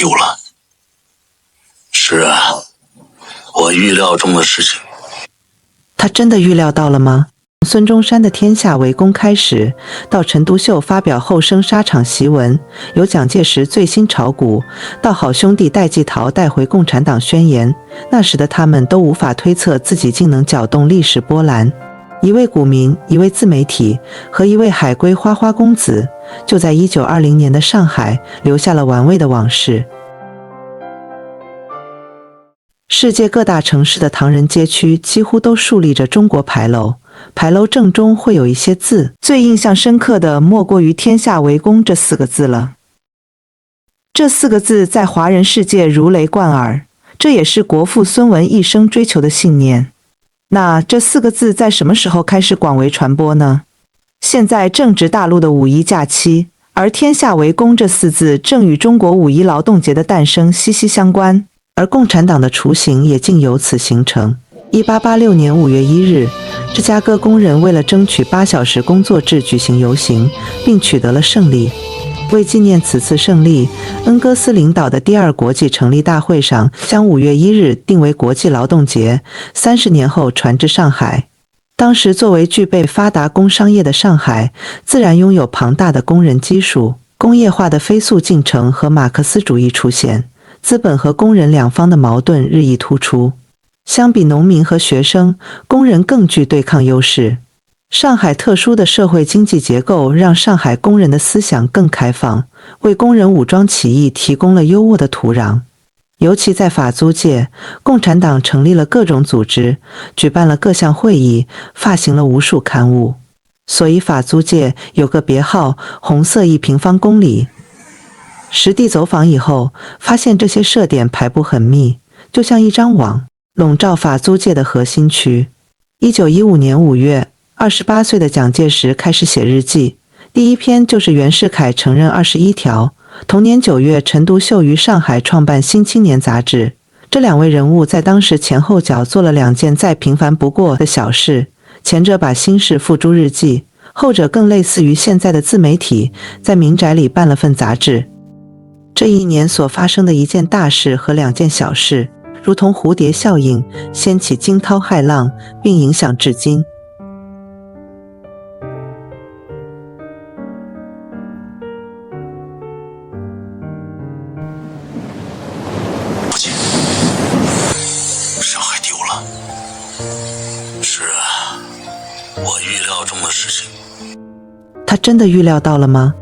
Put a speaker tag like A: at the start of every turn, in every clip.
A: 丢了。是啊，我预料中的事情。
B: 他真的预料到了吗？从孙中山的天下为公开始，到陈独秀发表后生沙场檄文，由蒋介石最新炒股，到好兄弟戴季陶带回共产党宣言，那时的他们都无法推测自己竟能搅动历史波澜。一位股民，一位自媒体和一位海归花花公子，就在1920年的上海留下了玩味的往事。世界各大城市的唐人街区几乎都竖立着中国牌楼，牌楼正中会有一些字，最印象深刻的莫过于天下为公这4个字了。这4个字在华人世界如雷贯耳，这也是国父孙文一生追求的信念。那这4个字在什么时候开始广为传播呢？现在正值大陆的五一假期，而天下为公这4字正与中国五一劳动节的诞生息息相关，而共产党的雏形也竟由此形成。1886年5月1日，芝加哥工人为了争取8小时工作制举行游行，并取得了胜利。为纪念此次胜利，恩格斯领导的第2国际成立大会上将5月1日定为国际劳动节，30年后传至上海。当时作为具备发达工商业的上海，自然拥有庞大的工人基数，工业化的飞速进程和马克思主义出现，资本和工人两方的矛盾日益突出。相比农民和学生，工人更具对抗优势。上海特殊的社会经济结构让上海工人的思想更开放，为工人武装起义提供了优渥的土壤。尤其在法租界，共产党成立了各种组织，举办了各项会议，发行了无数刊物。所以法租界有个别号“红色1平方公里”。实地走访以后，发现这些设点排布很密，就像一张网，笼罩法租界的核心区。1915年5月，28岁的蒋介石开始写日记，第一篇就是袁世凯承认21条。同年9月，陈独秀于上海创办《新青年》杂志。这2位人物在当时前后脚做了2件再平凡不过的小事，前者把心事付诸日记，后者更类似于现在的自媒体，在民宅里办了份杂志。这一年所发生的一件大事和2件小事，如同蝴蝶效应，掀起惊涛骇浪，并影响至今。
A: 不行，上海丢了。是啊，我预料中的事情。
B: 他真的预料到了吗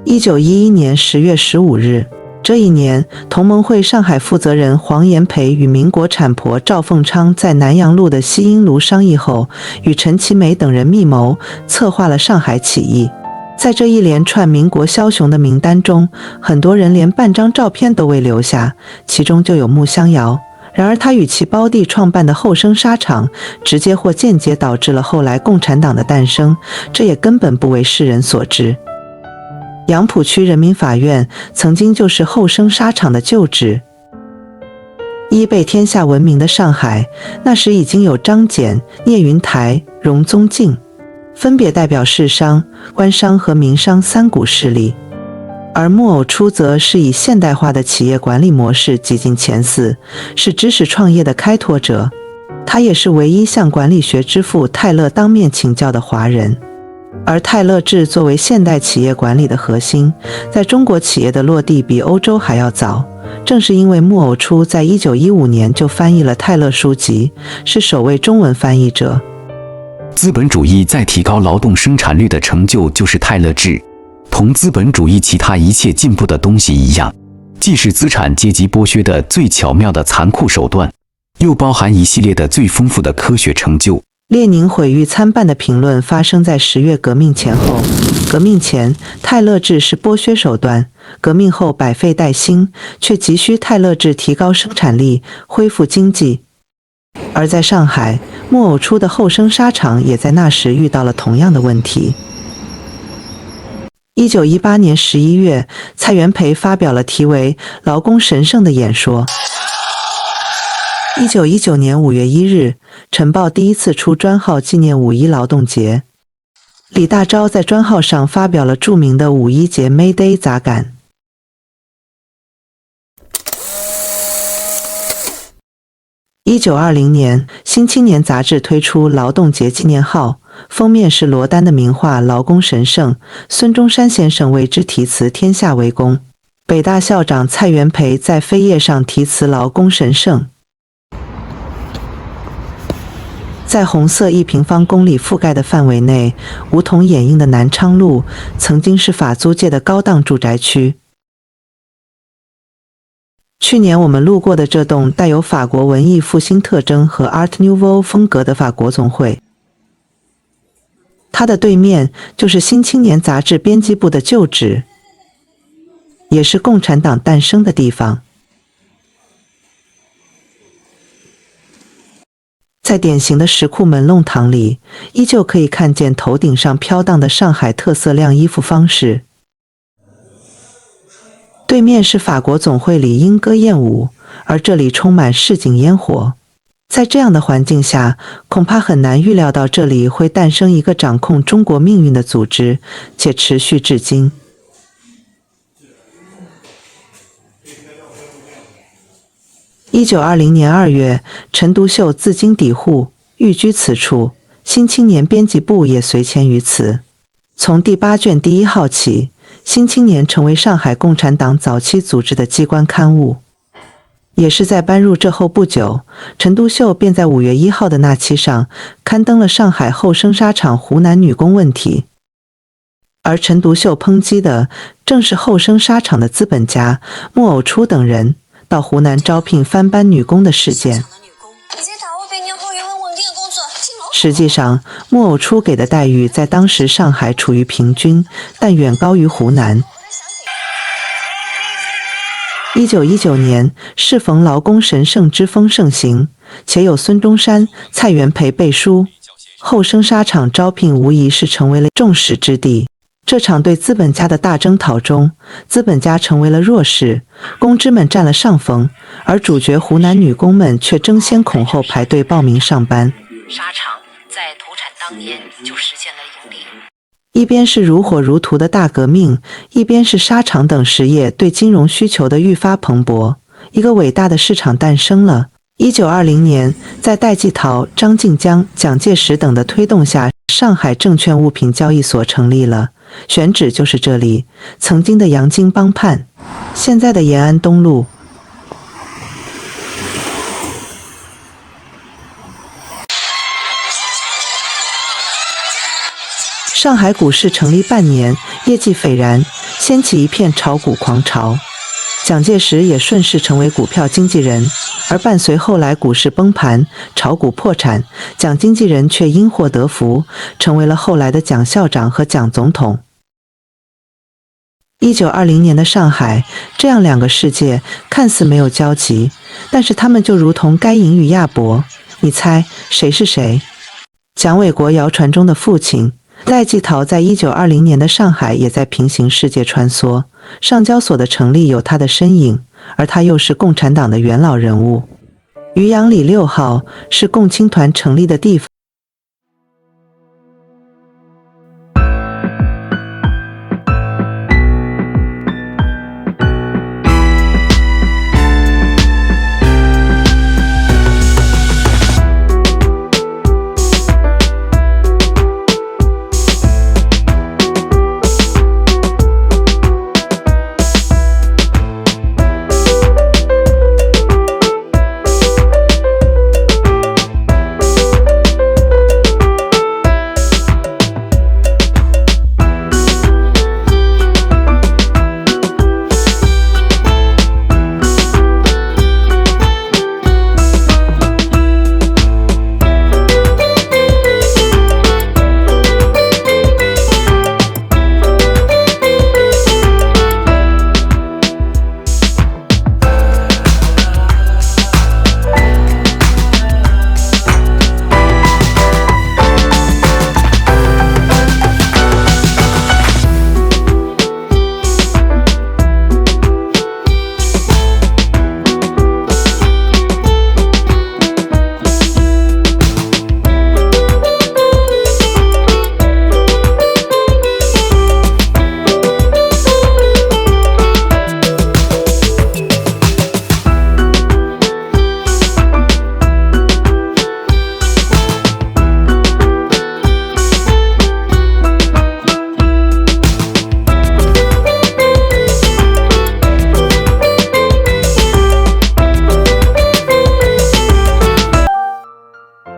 B: ？1911年10月15日，这一年，同盟会上海负责人黄炎培与民国产婆赵凤昌在南阳路的西阴炉商议后，与陈其美等人密谋，策划了上海起义。在这一连串民国枭雄的名单中，很多人连半张照片都未留下，其中就有穆香瑶。然而他与其胞弟创办的后生纱厂，直接或间接导致了后来共产党的诞生，这也根本不为世人所知。杨浦区人民法院曾经就是后生纱厂的旧址。被天下闻名的上海，那时已经有张謇、聂云台、荣宗敬，分别代表士商、官商和民商3股势力。而木偶初则是以现代化的企业管理模式挤进前4，是知识创业的开拓者。他也是唯一向管理学之父泰勒当面请教的华人。而泰勒制作为现代企业管理的核心，在中国企业的落地比欧洲还要早。正是因为木偶初在1915年就翻译了泰勒书籍，是首位中文翻译者。
C: 资本主义在提高劳动生产率的成就就是泰勒制。同资本主义其他一切进步的东西一样，既是资产阶级剥削的最巧妙的残酷手段，又包含一系列的最丰富的科学成就。
B: 列宁毁誉参半的评论发生在10月革命前后。革命前，泰勒制是剥削手段；革命后百废待兴，却急需泰勒制提高生产力，恢复经济。而在上海，木偶初的后生纱厂也在那时遇到了同样的问题。1918年11月，蔡元培发表了题为《劳工神圣》的演说。1919年5月1日，晨报第一次出专号纪念五一劳动节。李大钊在专号上发表了著名的五一节 May Day 杂感。1920年，《新青年》杂志推出劳动节纪念号，封面是罗丹的名画《劳工神圣》，孙中山先生为之题词"天下为公"。北大校长蔡元培在扉页上题词"劳工神圣"。在红色1平方公里覆盖的范围内，梧桐掩映的南昌路曾经是法租界的高档住宅区。去年我们路过的这栋带有法国文艺复兴特征和 Art Nouveau 风格的法国总会，它的对面就是《新青年》杂志编辑部的旧址，也是共产党诞生的地方。在典型的石库门弄堂里，依旧可以看见头顶上飘荡的上海特色晾衣服方式。对面是法国总会里莺歌燕舞，而这里充满市井烟火。在这样的环境下，恐怕很难预料到这里会诞生一个掌控中国命运的组织，且持续至今。1920年2月，陈独秀自京抵沪，寓居此处，新青年编辑部也随迁于此。从第8卷第1号起，新青年成为上海共产党早期组织的机关刊物。也是在搬入这后不久，陈独秀便在5月1号的那期上刊登了上海后生纱厂湖南女工问题。而陈独秀抨击的正是后生纱厂的资本家莫偶初等人到湖南招聘翻班女工的事件。实际上，莫偶初给的待遇在当时上海处于平均，但远高于湖南。1919年，适逢劳工神圣之风盛行，且有孙中山、蔡元培背书，后生纱厂招聘无疑是成为了众矢之的。这场对资本家的大征讨中，资本家成为了弱势，工知们占了上风，而主角湖南女工们却争先恐后排队报名上班。
D: 纱厂在投产当年就实现了盈利。
B: 一边是如火如荼的大革命，一边是纱厂等实业对金融需求的愈发蓬勃，一个伟大的市场诞生了。1920年，在戴季陶、张静江、蒋介石等的推动下，上海证券物品交易所成立了，选址就是这里，曾经的洋泾浜畔，现在的延安东路。上海股市成立半年，业绩斐然，掀起一片炒股狂潮。蒋介石也顺势成为股票经纪人，而伴随后来股市崩盘、炒股破产，蒋经纪人却因祸得福，成为了后来的蒋校长和蒋总统。1920年的上海，这样两个世界看似没有交集，但是他们就如同该隐与亚伯。你猜谁是谁？蒋纬国谣传中的父亲戴季陶在1920年的上海也在平行世界穿梭，上交所的成立有他的身影，而他又是共产党的元老人物。渔阳里6号是共青团成立的地方。